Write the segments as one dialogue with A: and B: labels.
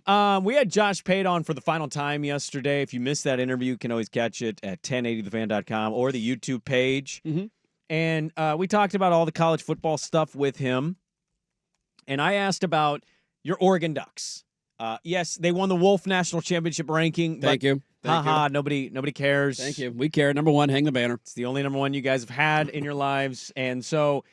A: We had Josh Pate on for the final time yesterday. If you missed that interview, you can always catch it at 1080thefan.com or the YouTube page.
B: Mm-hmm.
A: And we talked about all the college football stuff with him. And I asked about your Oregon Ducks. Yes, they won the Wolf National Championship ranking.
B: Thank you.
A: Nobody cares.
B: Thank you. We care. Number one, hang the banner.
A: It's the only number one you guys have had in your lives. And so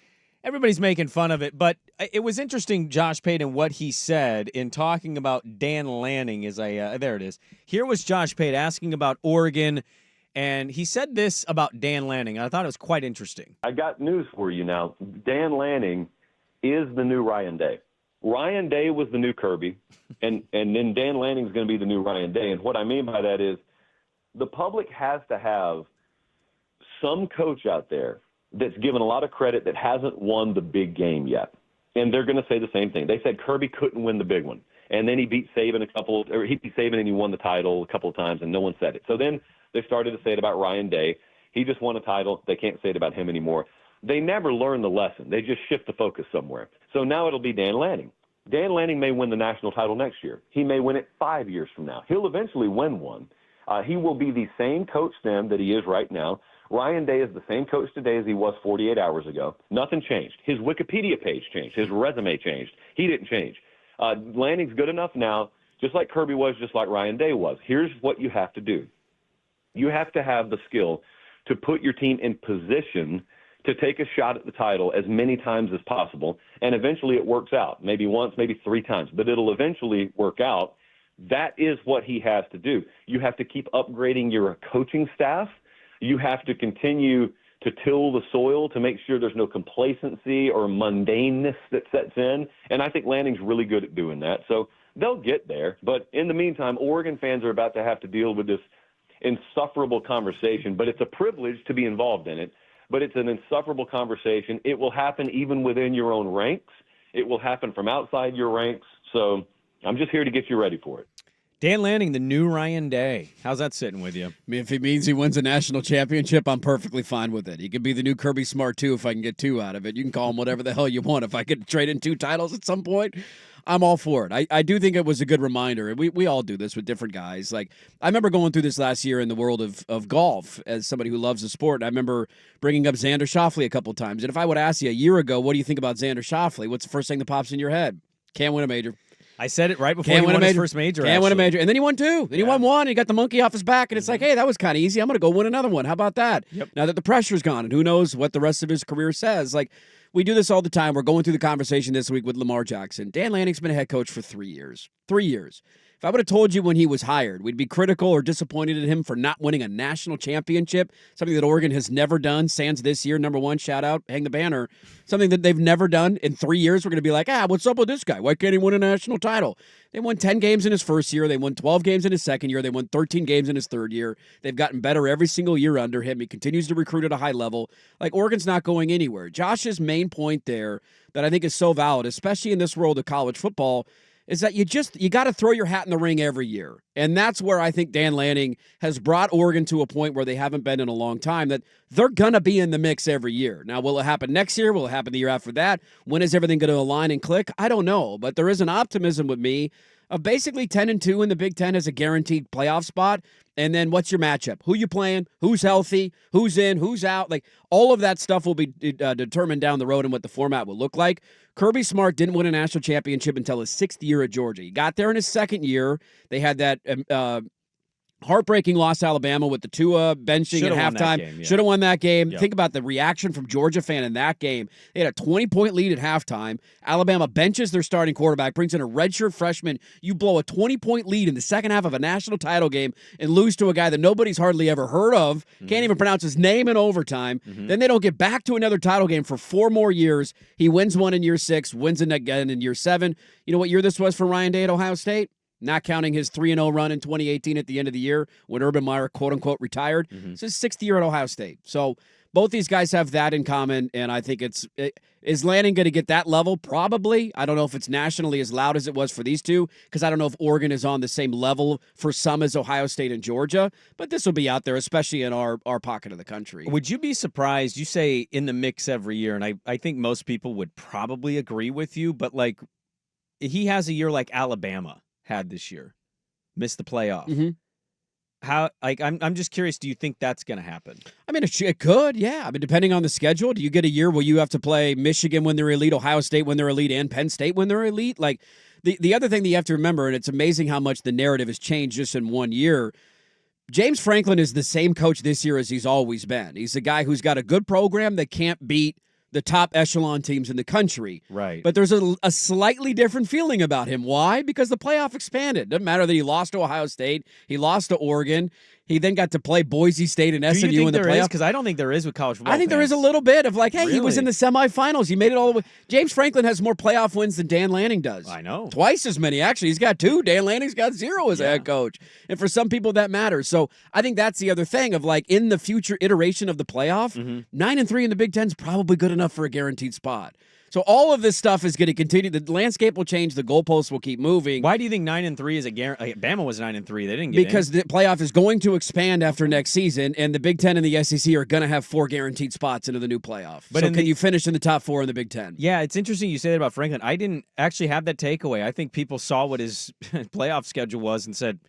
A: everybody's making fun of it. But it was interesting, Josh Pate, what he said in talking about Dan Lanning. There it is. Here was Josh Pate asking about Oregon. And he said this about Dan Lanning. I thought it was quite interesting.
C: I got news for you now. Dan Lanning is the new Ryan Day. Ryan Day was the new Kirby, and then Dan Lanning's going to be the new Ryan Day. And what I mean by that is the public has to have some coach out there that's given a lot of credit that hasn't won the big game yet. And they're going to say the same thing. They said Kirby couldn't win the big one. And then he beat Saban he beat Saban and he won the title a couple of times, and no one said it. So then they started to say it about Ryan Day. He just won a title. They can't say it about him anymore. They never learn the lesson. They just shift the focus somewhere. So now it'll be Dan Lanning. Dan Lanning may win the national title next year. He may win it 5 years from now. He'll eventually win one. He will be the same coach then that he is right now. Ryan Day is the same coach today as he was 48 hours ago. Nothing changed. His Wikipedia page changed. His resume changed. He didn't change. Lanning's good enough now, just like Kirby was, just like Ryan Day was. Here's what you have to do. You have to have the skill to put your team in position to take a shot at the title as many times as possible, and eventually it works out. Maybe once, maybe 3 times, but it'll eventually work out. That is what he has to do. You have to keep upgrading your coaching staff. You have to continue to till the soil to make sure there's no complacency or mundaneness that sets in, and I think Lanning's really good at doing that. So they'll get there, but in the meantime, Oregon fans are about to have to deal with this insufferable conversation, but it's a privilege to be involved in it. But it's an insufferable conversation. It will happen even within your own ranks. It will happen from outside your ranks. So I'm just here to get you ready for it.
A: Dan Lanning, the new Ryan Day. How's that sitting with you?
B: I mean, if it means he wins a national championship, I'm perfectly fine with it. He could be the new Kirby Smart, too, if I can get 2 out of it. You can call him whatever the hell you want. If I could trade in 2 titles at some point, I'm all for it. I do think it was a good reminder, and we all do this with different guys. Like, I remember going through this last year in the world of golf as somebody who loves the sport. I remember bringing up Xander Schauffele a couple of times, and if I would ask you a year ago, what do you think about Xander Schauffele? What's the first thing that pops in your head? Can't win a major.
A: I said it right before he won his first major.
B: Can't win a major. And then he won 2. Then he won 1, and he got the monkey off his back, and it's like, hey, that was kind of easy. I'm going to go win another one. How about that?
A: Yep.
B: Now that the pressure's gone, and who knows what the rest of his career says. Like, we do this all the time. We're going through the conversation this week with Lamar Jackson. Dan Lanning's been a head coach for 3 years. 3 years. If I would have told you when he was hired, we'd be critical or disappointed in him for not winning a national championship, something that Oregon has never done, sans this year, number 1, shout out, hang the banner, something that they've never done in 3 years, we're going to be like, what's up with this guy? Why can't he win a national title? They won 10 games in his first year. They won 12 games in his second year. They won 13 games in his third year. They've gotten better every single year under him. He continues to recruit at a high level. Like, Oregon's not going anywhere. Josh's main point there that I think is so valid, especially in this world of college football, is that you got to throw your hat in the ring every year. And that's where I think Dan Lanning has brought Oregon to a point where they haven't been in a long time, that they're going to be in the mix every year. Now, will it happen next year? Will it happen the year after that? When is everything going to align and click? I don't know. But there is an optimism with me of basically 10-2 in the Big Ten as a guaranteed playoff spot. And then what's your matchup? Who you playing? Who's healthy? Who's in? Who's out? Like, all of that stuff will be determined down the road and what the format will look like. Kirby Smart didn't win a national championship until his 6th year at Georgia. He got there in his 2nd year. They had that heartbreaking loss to Alabama with the Tua benching at halftime. Should have won that game. Yep. Think about the reaction from Georgia fan in that game. They had a 20-point lead at halftime. Alabama benches their starting quarterback, brings in a redshirt freshman. You blow a 20-point lead in the second half of a national title game and lose to a guy that nobody's hardly ever heard of, can't even pronounce his name in overtime. Then they don't get back to another title game for 4 more years. He wins one in year 6, wins it again in year 7. You know what year this was for Ryan Day at Ohio State? Not counting his 3-0 run in 2018 at the end of the year when Urban Meyer, quote-unquote, retired. It's his 6th year at Ohio State. So both these guys have that in common, and I think is Lanning going to get that level? Probably. I don't know if it's nationally as loud as it was for these two, because I don't know if Oregon is on the same level for some as Ohio State and Georgia, but this will be out there, especially in our pocket of the country.
A: Would you be surprised? You say in the mix every year, and I think most people would probably agree with you, but like, he has a year like Alabama had this year, missed the playoff.
B: Mm-hmm.
A: How? Like, I'm just curious. Do you think that's going to happen?
B: I mean, it could, yeah. I mean, depending on the schedule, do you get a year where you have to play Michigan when they're elite, Ohio State when they're elite, and Penn State when they're elite? Like, the other thing that you have to remember, and it's amazing how much the narrative has changed just in 1 year. James Franklin is the same coach this year as he's always been. He's a guy who's got a good program that can't beat the top echelon teams in the country.
A: Right.
B: But there's a slightly different feeling about him. Why? Because the playoff expanded. Doesn't matter that he lost to Ohio State. He lost to Oregon. He then got to play Boise State and SMU in the playoff.
A: Because I don't think there is with college football.
B: I think there is a little bit of like, hey, he was
A: Really?
B: in the semifinals. He made it all the way. James Franklin has more playoff wins than Dan Lanning does.
A: I know.
B: Twice as many, actually. He's got 2. Dan Lanning's got 0 as a head coach. And for some people, that matters. So I think that's the other thing of like in the future iteration of the playoff, 9-3 in the Big Ten is probably good enough for a guaranteed spot. So all of this stuff is going to continue. The landscape will change. The goalposts will keep moving.
A: Why do you think 9-3 is a guarantee? Bama was 9-3. They didn't get
B: Because the playoff is going to expand after next season, and the Big Ten and the SEC are going to have 4 guaranteed spots into the new playoff.
A: But
B: so can you finish in the top 4 in the Big Ten?
A: Yeah, it's interesting you say that about Franklin. I didn't actually have that takeaway. I think people saw what his playoff schedule was and said,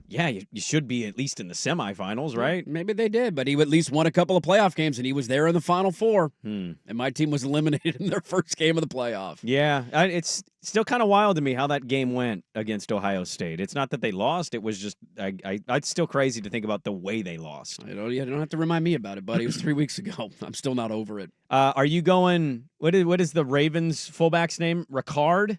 A: yeah, you should be at least in the semifinals, right?
B: Maybe they did, but he at least won a couple of playoff games, and he was there in the Final 4. And my team was eliminated in their first game of the playoff.
A: Yeah, it's still kind of wild to me how that game went against Ohio State. It's not that they lost. It was just, it's still crazy to think about the way they lost.
B: You don't have to remind me about it, buddy. It was 3 weeks ago. I'm still not over it.
A: Are you going, what is the Ravens fullback's name? Ricard?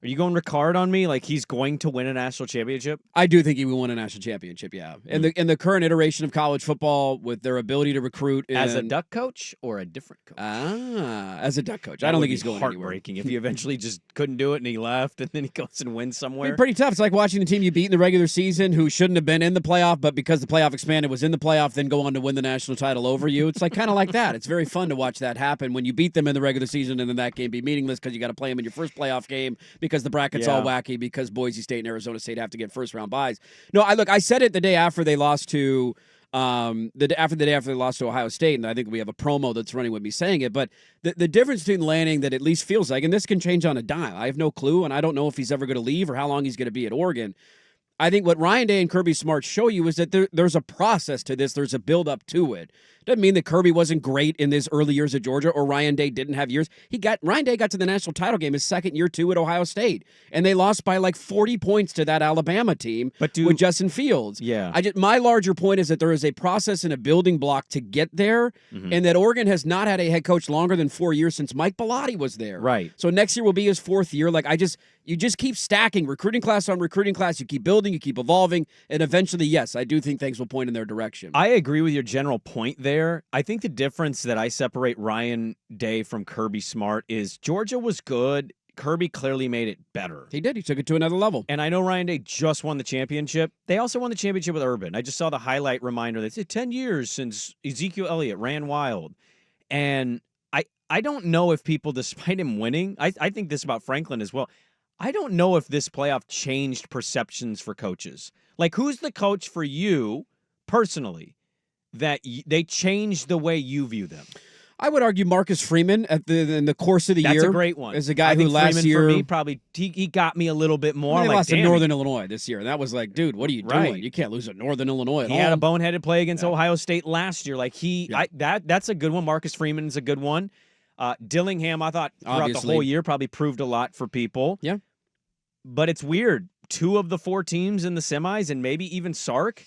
A: Are you going Ricard on me? Like he's going to win a national championship?
B: I do think he will win a national championship, yeah. In the current iteration of college football, with their ability to recruit
A: as a Duck coach or a different coach?
B: As a Duck coach.
A: That
B: I don't
A: would
B: think he's
A: be
B: going
A: heartbreaking if he eventually just couldn't do it and he left and then he goes and wins somewhere.
B: It'd be pretty tough. It's like watching the team you beat in the regular season who shouldn't have been in the playoff, but because the playoff expanded was in the playoff, then go on to win the national title over you. It's like kind of like that. It's very fun to watch that happen when you beat them in the regular season and then that game be meaningless because you got to play them in your first playoff game because the bracket's all wacky because Boise State and Arizona State have to get first round buys. No, I said it the day after they lost to the day after they lost to Ohio State, and I think we have a promo that's running with me saying it, but the difference between Lanning that at least feels like, and this can change on a dime, I have no clue, and I don't know if he's ever going to leave or how long he's going to be at Oregon. I think what Ryan Day and Kirby Smart show you is that there's a process to this. There's a build-up to it. Doesn't mean that Kirby wasn't great in his early years at Georgia or Ryan Day didn't have years. Ryan Day got to the national title game his second year, too, at Ohio State. And they lost by like 40 points to that Alabama team with Justin Fields.
A: Yeah.
B: My larger point is that there is a process and a building block to get there, and that Oregon has not had a head coach longer than 4 years since Mike Bellotti was there.
A: Right.
B: So next year will be his 4th year. You just keep stacking recruiting class on recruiting class. You keep building, you keep evolving, and eventually, yes, I do think things will point in their direction.
A: I agree with your general point there. I think the difference that I separate Ryan Day from Kirby Smart is Georgia was good. Kirby clearly made it better.
B: He did. He took it to another level.
A: And I know Ryan Day just won the championship. They also won the championship with Urban. I just saw the highlight reminder that said 10 years since Ezekiel Elliott ran wild. And I don't know if people, despite him winning, I think this about Franklin as well, I don't know if this playoff changed perceptions for coaches. Like, who's the coach for you personally that they changed the way you view them?
B: I would argue Marcus Freeman in the course of the year.
A: That's a great one.
B: Is a guy who last
A: Freeman,
B: year
A: for me, probably he got me a little bit more.
B: They
A: like,
B: lost to Northern Illinois this year. That was like, dude, what are you doing? You can't lose at Northern Illinois at
A: He
B: home.
A: had a boneheaded play against Ohio State last year. Like that's a good one. Marcus Freeman is a good one. Dillingham, I thought throughout the whole year probably proved a lot for people.
B: Yeah.
A: But it's weird. 2 of the 4 teams in the semis and maybe even Sark.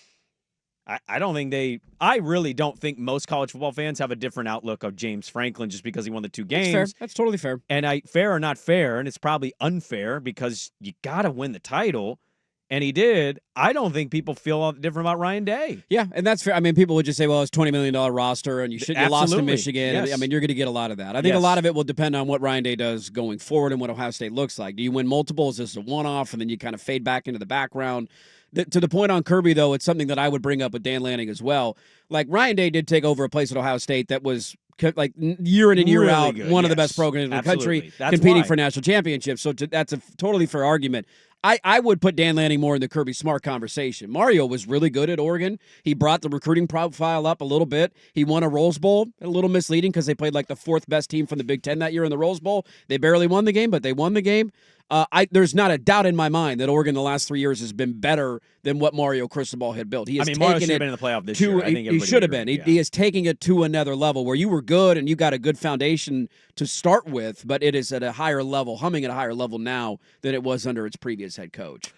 A: I really don't think most college football fans have a different outlook of James Franklin just because he won the 2 games.
B: That's fair. That's totally fair.
A: And fair or not fair, and it's probably unfair because you got to win the title. And he did. I don't think people feel different about Ryan Day.
B: Yeah, and that's fair. I mean, people would just say, well, it's $20 million roster, and you lost to Michigan.
A: Yes.
B: I mean, you're going to get a lot of that. I think a lot of it will depend on what Ryan Day does going forward and what Ohio State looks like. Do you win multiple? Is this a one-off, and then you kind of fade back into the background? To the point on Kirby, though, it's something that I would bring up with Dan Lanning as well. Like, Ryan Day did take over a place at Ohio State that was like year in and year out,
A: good,
B: one of the best programs in the country,
A: That's
B: competing
A: why.
B: For national championships. So that's a totally fair argument. I would put Dan Lanning more in the Kirby Smart conversation. Mario was really good at Oregon. He brought the recruiting profile up a little bit. He won a Rose Bowl, a little misleading because they played like the 4th best team from the Big Ten that year in the Rose Bowl. They barely won the game, but they won the game. There's not a doubt in my mind that Oregon the last 3 years has been better than what Mario Cristobal had built. He has
A: Mario
B: taken
A: should have
B: it
A: been in the playoff this year. I think
B: he should have been.
A: Yeah.
B: He is taking it to another level where you were good and you got a good foundation to start with, but it is at a higher level, humming at a higher level now than it was under its previous head coach.